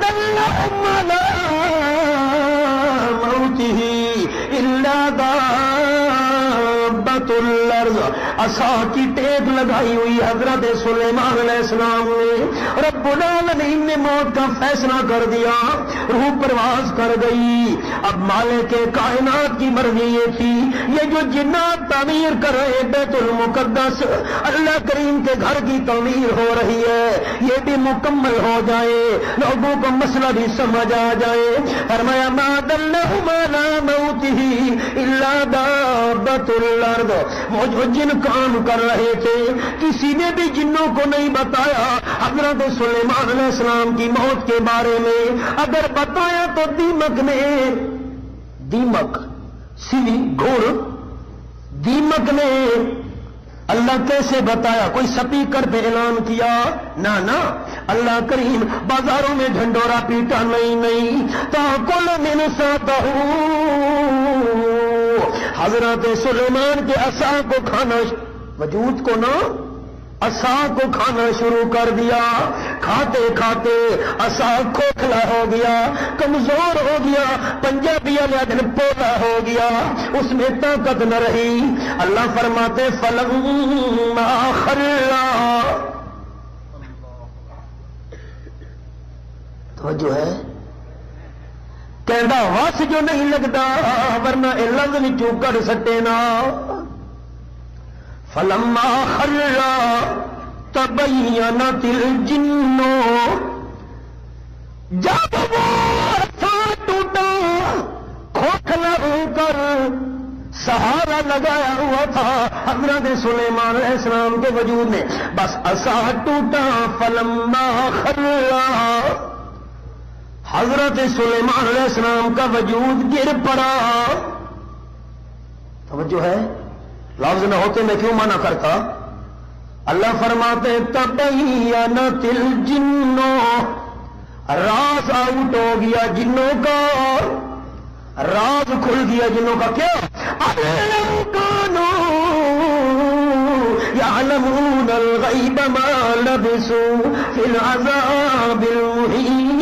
دلهم على موته إلا دابة الأرض. عصا کی ٹیک لگائی ہوئی حضرت سلیمان علیہ السلام نے. رب العالمین نے موت کا فیصلہ کر دیا, روح پرواز کر گئی. اب مالک کائنات کی مرضی یہ تھی, یہ جو جنات تعمیر کر رہے بیت المقدس, اللہ کریم کے گھر کی تعمیر ہو رہی ہے, یہ بھی مکمل ہو جائے, لوگوں کو مسئلہ بھی سمجھ آ جائے. فرمایا ما دلهم على موته الا دابة الارض. وہ جو جن کام کر رہے تھے کسی نے بھی جنوں کو نہیں بتایا حضرت سلیمان علیہ السلام کی موت کے بارے میں. اگر بتایا تو دیمک نے, دیمک سلی گھوڑ, دیمک نے اللہ کیسے بتایا؟ کوئی سپیکر پہ اعلان کیا؟ نہ نہ, اللہ کریم بازاروں میں ڈھنڈورا پیٹا نہیں. تاکل من ساتہ, حضرت سلیمان کے عصا کو کھانا, وجود کو نہ عصا کو کھانا شروع کر دیا. کھاتے کھاتے عصا کھوکھلا ہو گیا, کمزور ہو گیا, پنجہ بھی دن پولا ہو گیا, اس میں طاقت نہ رہی. اللہ فرماتے فلما خرّا, تو جو ہے کہندا وس جو نہیں لگتا ورنہ اے لفظ وچوں کر سٹے نا. فلما خرّا تبینت الجن, جب وہ عصا ٹوٹا کھوکھلا ہو کر سہارا لگایا ہوا تھا حضرت سلیمان علیہ السلام کے وجود میں, بس عصا ٹوٹا. فلما خرّا, حضرت سلیمان علیہ السلام کا وجود گر پڑا. توجہ ہے, لفظ نہ ہوتے میں کیوں منع کرتا. اللہ فرماتے تبینت الجن, راز آؤٹ ہو گیا جنوں کا, راز کھل گیا جنوں کا. کیا أَلَمْ كَانُوا يَعْلَمُونَ الْغَيْبَ مَا لَبِثُوا فِي الْعَذَابِ الْمُهِينِ.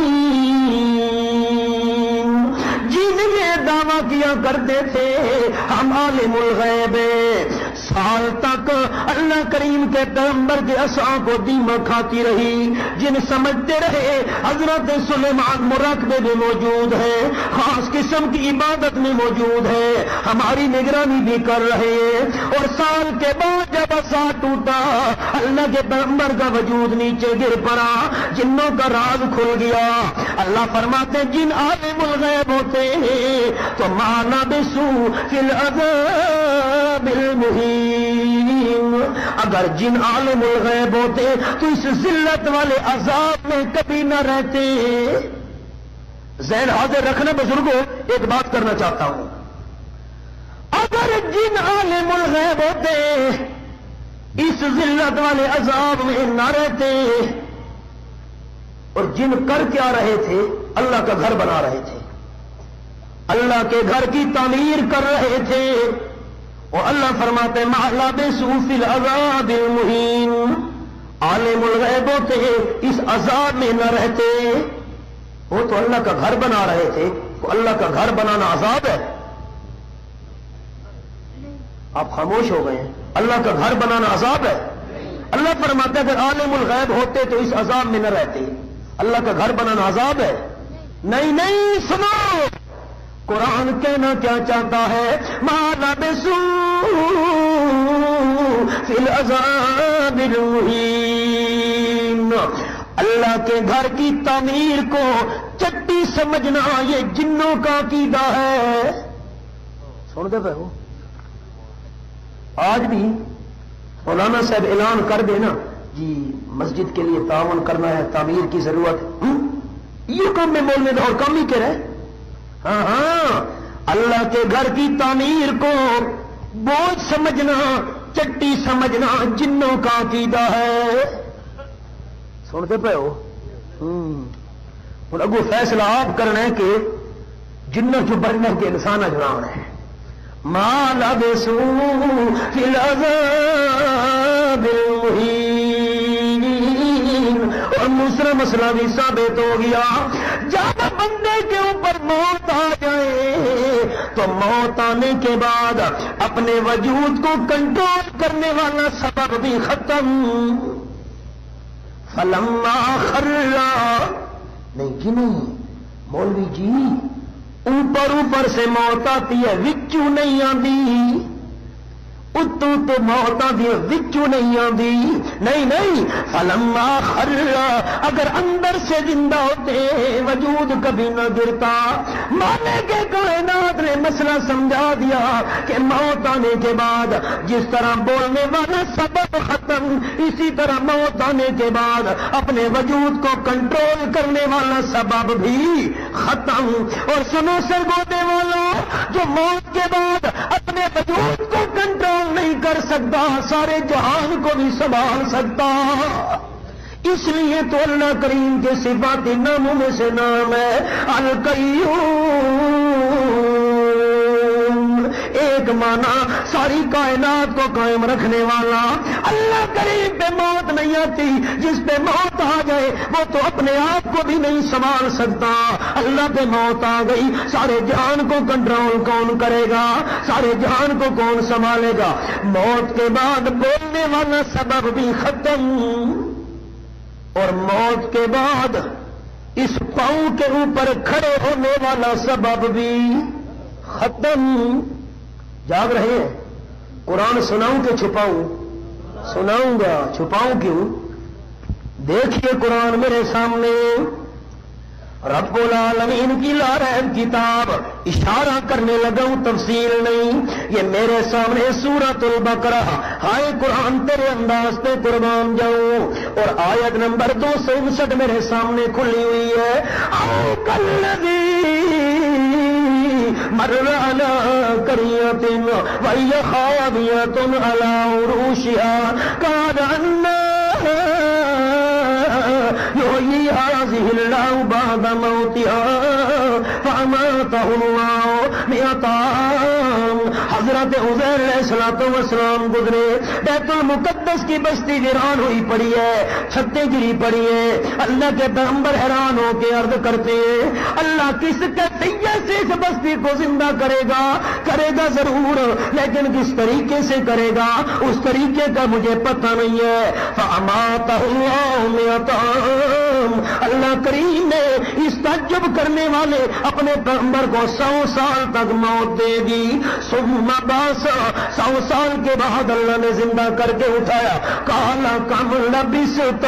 جن یہ دعویٰ کیا کرتے تھے ہم عالم الغیب, سال تک اللہ کریم کے پیغمبر کے عصا کو دیمک کھاتی رہی. جن سمجھتے رہے حضرت سلیمان مراقبے میں موجود ہے, خاص قسم کی عبادت میں موجود ہے, ہماری نگرانی بھی کر رہے ہیں. اور سال کے بعد جب عصا ٹوٹا اللہ کے پیغمبر کا وجود نیچے گر پڑا, جنوں کا راز کھل گیا. اللہ فرماتے جن عالم الغیب ہوتے ہیں تو ما لبثوا فی العذاب المہین. اگر جن عالم الغیب ہوتے تو اس ذلت والے عذاب میں کبھی نہ رہتے. ذہن حاضر رکھنا بزرگوں, ایک بات کرنا چاہتا ہوں. اگر جن عالم الغیب ہوتے اس ذلت والے عذاب میں نہ رہتے, اور جن کر کیا رہے تھے؟ اللہ کا گھر بنا رہے تھے, اللہ کے گھر کی تعمیر کر رہے تھے. اور اللہ فرماتے ما لبثوا فی العذاب المہین, عالم الغیب ہوتے اس عذاب میں نہ رہتے. وہ تو اللہ کا گھر بنا رہے تھے, تو اللہ کا گھر بنانا عذاب ہے؟ آپ خاموش ہو گئے ہیں. اللہ کا گھر بنانا عذاب ہے؟ اللہ فرماتے اگر عالم الغیب ہوتے تو اس عذاب میں نہ رہتے. اللہ کا گھر بنانا عذاب ہے؟ نہیں, سنو قرآن کہنا کیا چاہتا ہے, ما لبثوا فی العذاب المہین. اللہ کے گھر کی تعمیر کو چٹی سمجھنا یہ جنوں کا عقیدہ ہے. سنتے پہ ہو, آج بھی مولانا صاحب اعلان کر دینا جی مسجد کے لیے تعاون کرنا ہے, تعمیر کی ضرورت ہے, یہ کام میں بولنے دو اور کام ہی کہہ رہے. ہاں, اللہ کے گھر کی تعمیر کو بوجھ سمجھنا, چٹی سمجھنا جنوں کا عقیدہ ہے. سنتے پہ ہو. اگو فیصلہ آپ کرنا ہے کہ جنوں جو بننے کے انسان اجران ہے. ما لبثوا فی العذاب المہین, اور دوسرا مسئلہ بھی ثابت ہو گیا، جب بندے کے اوپر موت آ جائے تو موت آنے کے بعد اپنے وجود کو کنٹرول کرنے والا سبب بھی ختم۔ فلما خرّا، نہیں کہ نہیں مولوی جی، اوپر سے موت آتی ہے وچوں نہیں آتی، اتو تو موت آتی ہے وچوں نہیں آتی، نہیں فلما خرّا، اگر اندر سے زندہ ہوتے وجود کبھی نہ گرتا۔ مالک کائنات نے مسئلہ سمجھا دیا کہ موت آنے کے بعد جس طرح بولنے والا سبب ختم، اسی طرح موت آنے کے بعد اپنے وجود کو کنٹرول کرنے والا سبب بھی ختم۔ اور سنو سرگوتے والوں، جو موت کے بعد اپنے وجود کو کنٹرول نہیں کر سکتا، سارے جہان کو بھی سنبھال سکتا۔ اس لیے تو اللہ کریم کے صفات ناموں میں سے نام ہے القیوم۔ ایک معنی ساری کائنات کو قائم رکھنے والا۔ اللہ کریم پہ موت نہیں آتی، جس پہ موت آ جائے وہ تو اپنے آپ کو بھی نہیں سنبھال سکتا۔ اللہ پہ موت آ گئی، سارے جہان کو کنٹرول کون کرے گا؟ سارے جہان کو کون سنبھالے گا؟ موت کے بعد بولنے والا سبب بھی ختم، اور موت کے بعد اس پاؤں کے اوپر کھڑے ہونے والا سبب بھی ختم۔ جاگ رہے ہیں؟ قرآن سناؤں کہ چھپاؤں؟ سناؤں گا، چھپاؤں کیوں؟ دیکھیے قرآن میرے سامنے، رب العالمین کی لارب کتاب، اشارہ کرنے لگا ہوں، تفصیل نہیں۔ یہ میرے سامنے سورۃ البقرہ، ہائے قرآن تیرے انداز پہ قربان جاؤں، اور آیت نمبر 259 میرے سامنے کھلی ہوئی ہے۔ او کلذی مر علی قریۃ وہی خاویۃ علی عروشها قال انا یحیی هذه اللہ بعد موتها فاماتہ اللہ مئۃ عام۔ حضرت عزیر علیہ السلام گزرے، بیت المقدس کی بستی ویران ہوئی پڑی ہے، چھتیں گری پڑی ہے۔ اللہ کے پیغمبر حیران ہو کے عرض کرتے ہیں اللہ کس کیفیت سے اس بستی کو زندہ کرے گا؟ کرے گا ضرور، لیکن کس طریقے سے کرے گا اس طریقے کا مجھے پتہ نہیں ہے۔ فاماتہ اللہ مئۃ عام، اللہ کریم نے اس تعجب کرنے والے اپنے پیغمبر کو 100 سال تک موت دے دی۔ ثم بعث، 100 سال کے بعد اللہ نے زندہ کر کے اٹھایا۔ قال کم لبثت،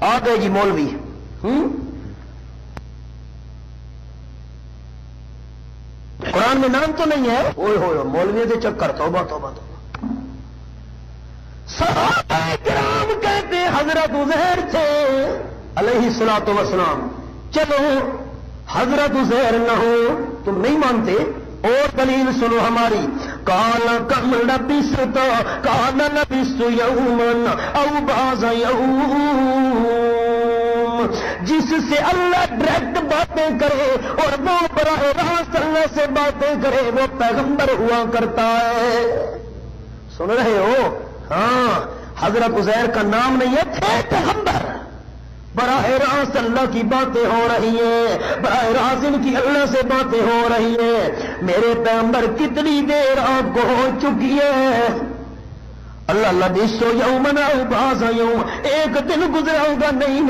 آ گئے جی مولوی، قرآن میں نام تو نہیں ہے، اوئے ہوئے مولوی سے چکر، توبہ توبہ توبہ۔ صحابہ کرام کہتے حضرت عزیر تھے علیہ الصلوۃ والسلام، چلو حضرت عزیر نہ ہو، تم نہیں مانتے، اور دلیل سنو ہماری۔ قال کم لبثت قال لبثت یوما او بعض یوم، جس سے اللہ ڈائریکٹ باتیں کرے اور وہ براہ راست اللہ سے باتیں کرے وہ پیغمبر ہوا کرتا ہے۔ سن رہے ہو؟ ہاں، حضرت عزیر کا نام نہیں ہے، تھے پیغمبر، براہ راست اللہ کی باتیں ہو رہی ہیں، براہ راست ان کی اللہ سے باتیں ہو رہی ہیں۔ میرے پیغمبر کتنی دیر آپ کو ہو چکی ہے؟ اللہ لبثت یوما او بعض یوم، ایک دن گزرا ہوگا، نہیں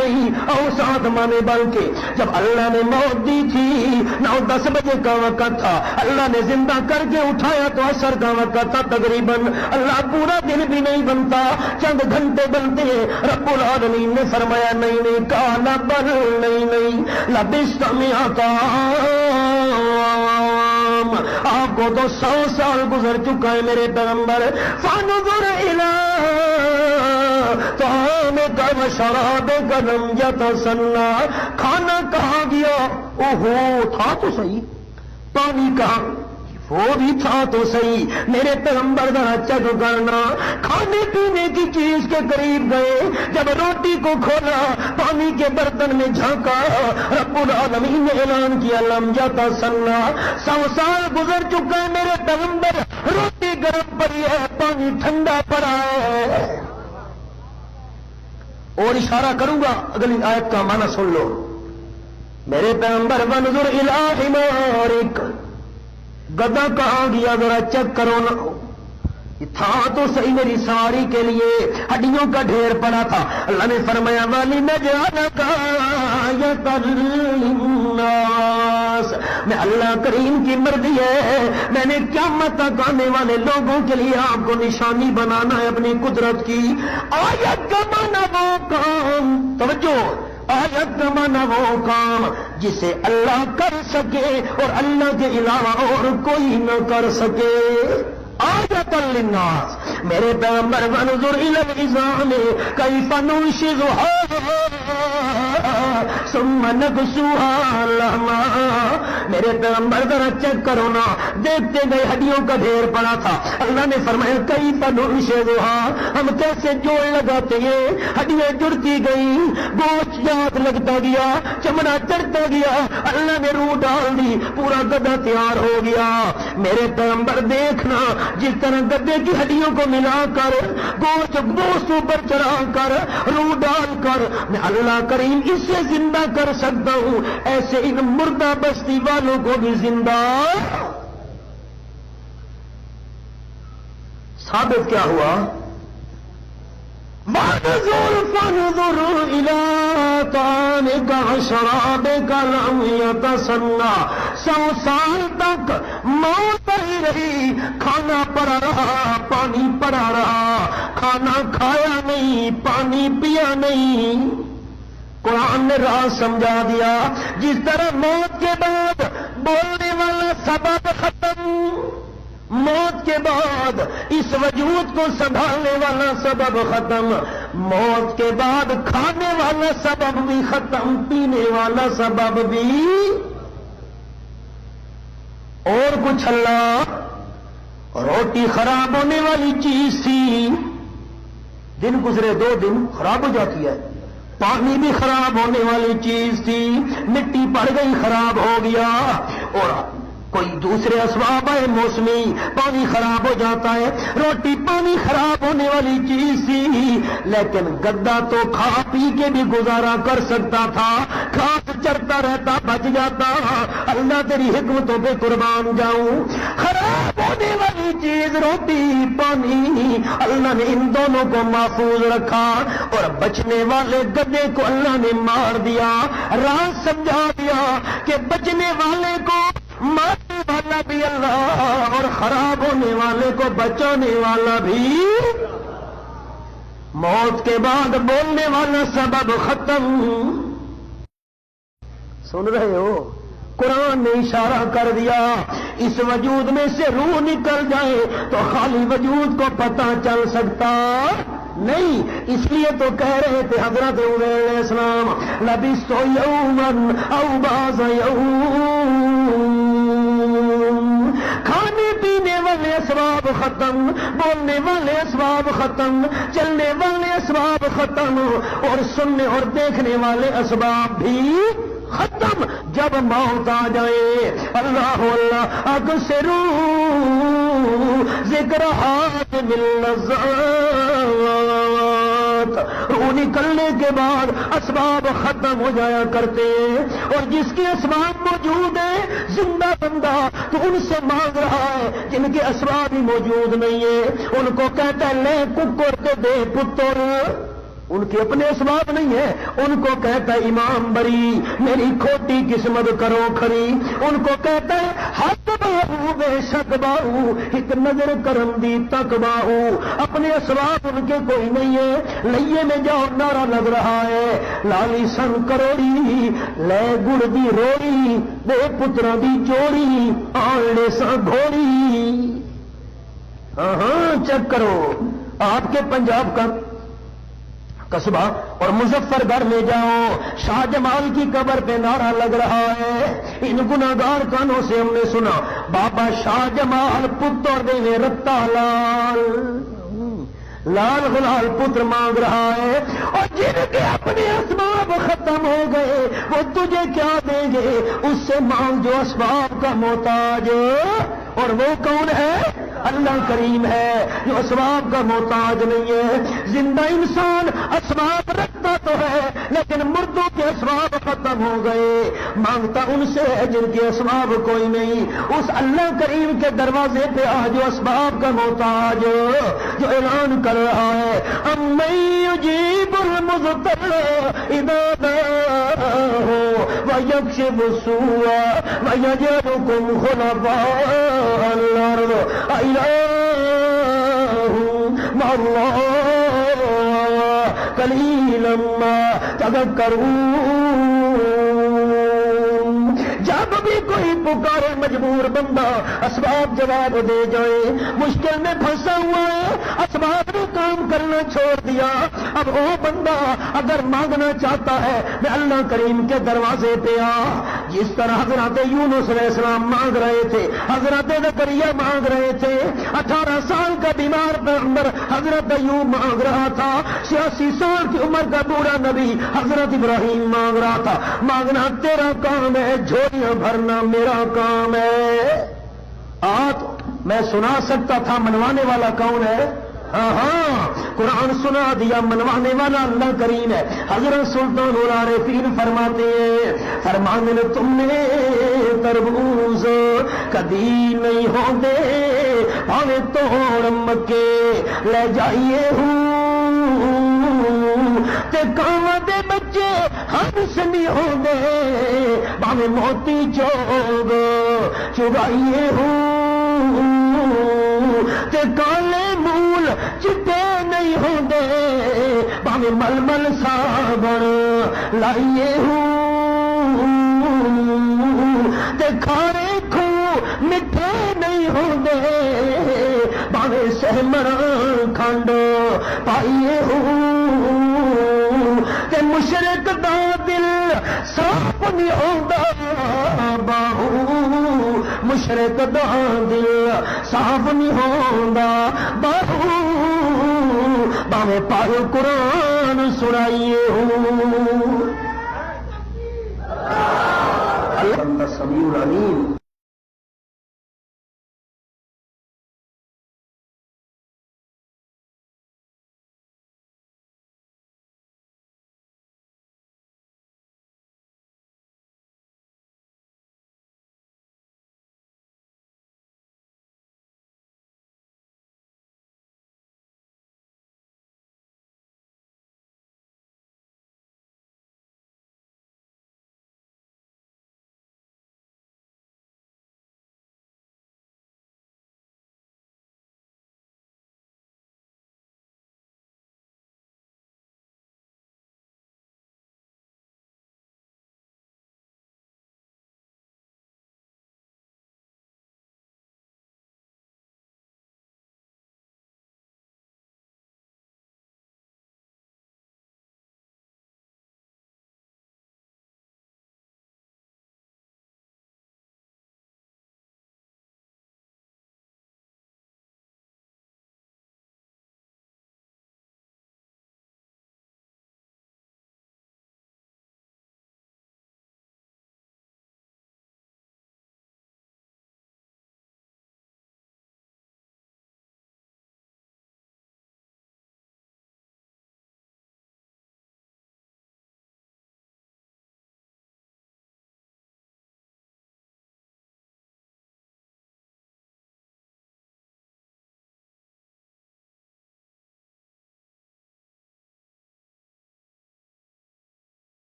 او 7 مانے، بلکہ جب اللہ نے موت دی تھی 9-10 بجے کا وقت تھا، اللہ نے زندہ کر کے اٹھایا تو عصر کا وقت تھا تقریباً۔ اللہ پورا دن بھی نہیں بنتا، چند گھنٹے بنتے ہیں۔ رب العالمین نے فرمایا نہیں، کہا بل نہیں لبثت مئۃ عام، آپ کو تو 100 سال گزر چکا ہے میرے پیغمبر۔ فانظر الی طعامک و شرابک لم یتسنی، کھانا کہاں گیا؟ اوہو، تھا تو صحیح، پانی کہاں؟ وہ بھی تھا تو صحیح۔ میرے پیغمبر ذرا چیک کرنا، کھانے پینے کی چیز کے قریب گئے، جب روٹی کو کھولا، پانی کے برتن میں جھانکا، رب العالمین نے اعلان کیا لم یتسنی، 100 سال گزر چکا ہے میرے پیغمبر، روٹی گرم پڑی ہے، پانی ٹھنڈا پڑا ہے۔ اور اشارہ کروں گا اگلی آیت کا معنی سن لو. میرے پیغمبر وانظر الی حمارک، گدا کہاں گیا ذرا چیک کرو نا. تھا تو صحیح میری سواری کے لیے ہڈیوں کا ڈھیر پڑا تھا. اللہ نے فرمایا والی نجعلک آیۃ للناس، میں اللہ کریم کی مرضی ہے، میں نے قیامت تک آنے والے لوگوں کے لیے آپ کو نشانی بنانا ہے اپنی قدرت کی. آیت کا معنی وہ کام، توجہ، آیت کا معنی وہ کام جسے اللہ کر سکے اور اللہ کے علاوہ اور کوئی نہ کر سکے. آیۃ للناس، میرے پیغمبر وانظر الی العظام کیف ننشزها ثم نکسوها لحما. میرے پیغمبر ذرا چیک کرو نا، دیکھتے گئے ہڈیوں کا ڈھیر پڑا تھا. اللہ نے فرمایا کیف ننشزها، ہم کیسے جوڑ لگاتے ہیں. ہڈیاں جڑتی گئی، گوشت یاد لگتا گیا، چمڑا چڑھتا گیا، اللہ نے روح ڈال دی، پورا گدا تیار ہو گیا. میرے پیغمبر دیکھنا، جس طرح گدے کی ہڈیوں کو ملا کر گوشت اوپر چڑھا کر روح ڈال کر میں اللہ کریم اسے زندہ کر سکتا ہوں، ایسے ان مردہ بستی والوں کو بھی زندہ. ثابت کیا ہوا؟ فانظر الى طعامك وشرابك لم يتسنى. 100 سال تک موت ہی رہی، کھانا پڑا رہا، پانی پڑا رہا، کھانا کھایا نہیں، پانی پیا نہیں. قرآن نے راز سمجھا دیا. جس طرح موت کے بعد بولنے والا سبب ختم، موت کے بعد اس وجود کو سنبھالنے والا سبب ختم، موت کے بعد کھانے والا سبب بھی ختم، پینے والا سبب بھی. اور کچھ اللہ، روٹی خراب ہونے والی چیز تھی، دن گزرے 2 دن خراب ہو جاتی ہے. پانی بھی خراب ہونے والی چیز تھی، مٹی پڑ گئی خراب ہو گیا. اور کوئی دوسرے اسباب ہے موسمی، پانی خراب ہو جاتا ہے. روٹی پانی خراب ہونے والی چیز تھی، لیکن گدا تو کھا پی کے بھی گزارا کر سکتا تھا، گھاس چرتا رہتا بچ جاتا. اللہ تیری حکمتوں پہ قربان جاؤں. خراب ہونے والی چیز روٹی پانی، اللہ نے ان دونوں کو محفوظ رکھا، اور بچنے والے گدے کو اللہ نے مار دیا. راز سمجھا دیا کہ بچنے والے کو مارنے والا بھی اللہ، اور خراب ہونے والے کو بچانے والا بھی. موت کے بعد بولنے والا سبب ختم. سن رہے ہو؟ قرآن نے اشارہ کر دیا. اس وجود میں سے روح نکل جائے تو خالی وجود کو پتہ چل سکتا نہیں. اس لیے تو کہہ رہے تھے حضرت عزیر علیہ السلام لبثت یوما او بعض یوم. کھانے پینے والے اسباب ختم، بولنے والے اسباب ختم، چلنے والے اسباب ختم، اور سننے اور دیکھنے والے اسباب بھی ختم. جب موت آ جائے اللہ اللہ اکثروا ذکر حاتم اللذات، روح نکلنے کے بعد اسباب ختم ہو جایا کرتے ہیں. اور جس کے اسباب موجود ہیں زندہ بندہ تو ان سے مانگ رہا ہے، جن کے اسباب ہی موجود نہیں ہے ان کو کہتا ہے لے ککر کے دے پتر. ان کے اپنے اسباب نہیں ہے، ان کو کہتا ہے امام بری میری کھوٹی قسمت کرو کھری. ان کو کہتا ہے حق باہو بے شک باہو ایک نظر کرم دی تک باہو. اپنے اسباب ان کے کوئی نہیں ہے. لئیے میں جاؤ نعرہ لگ رہا ہے لالی سن کروڑی لے گڑ دی روڑی دے پترا دی جوڑی آلے سا گھوڑی. ہاں چیک کرو، آپ کے پنجاب کا قصبہ اور مظفر گڑھ میں جاؤ، شاہ جمال کی قبر پہ نعرہ لگ رہا ہے. ان گناہگار کانوں سے ہم نے سنا بابا شاہ جمال پتر دے رتا لال، لال غلال پتر مانگ رہا ہے. اور جن کے اپنے اسباب ختم ہو گئے وہ تجھے کیا دیں گے؟ اس سے مانگ جو اسباب کا محتاج. اور وہ کون ہے؟ اللہ کریم ہے جو اسباب کا محتاج نہیں ہے. زندہ انسان اسباب رکھتا تو ہے لیکن مردوں کے اسباب ختم ہو گئے. مانگتا ان سے ہے جن کے اسباب کوئی نہیں. اس اللہ کریم کے دروازے پہ آ جو اسباب کا محتاج جو اعلان کر رہا ہے امن یجیب المضطر اذا دعاہ ویکشف السوء ویجعلکم خلفاء الارض الہ مع اللہ قلیلا ما تذکرون. جب بھی کوئی پکارے مجبور بندہ اسباب جواب دے جائے. مشکل میں پھنسا ہوا ہے اسباب نے کام کرنا چھوڑ دیا. اب وہ بندہ اگر مانگنا چاہتا ہے میں اللہ کریم کے دروازے پہ آ. جس طرح حضرت یونس علیہ السلام مانگ رہے تھے, حضرت زکریا مانگ رہے تھے, 18 سال کا بیمار پیغمبر حضرت ایوب مانگ رہا تھا, 86 سال کی عمر کا بوڑھا نبی حضرت ابراہیم مانگ رہا تھا. مانگنا تیرا کام ہے, جھولیاں بھرنا میرا کام ہے. آج میں سنا سکتا تھا منوانے والا کون ہے؟ ہاں قرآن سنا دیا, منوانے والا اللہ کریم ہے. حضرت سلطان العارفین فرماتے ہیں فرمانے تم نے تربوز کدی نہیں ہوندے پاوے توڑ مکے لے جائیے ہوں تے کاواں دے بچے ہنس نہیں ہوندے پاوے موتی چوگ چگائیے ہوں تے کالے مول چٹے نہیں ہوندے باوے مل مل صابن لائیے ہوں تے کھارے کھو مٹھے نہیں ہوندے باوے سہمر کھنڈ پائیے ہوں تے مشرق دا دل صاف نہیں ہوندا باہو مشرق دا دل صاف نہیں ہوندا باہو باوے پاک قرآن سنائیے ہوں. اللہ سمیع العلیم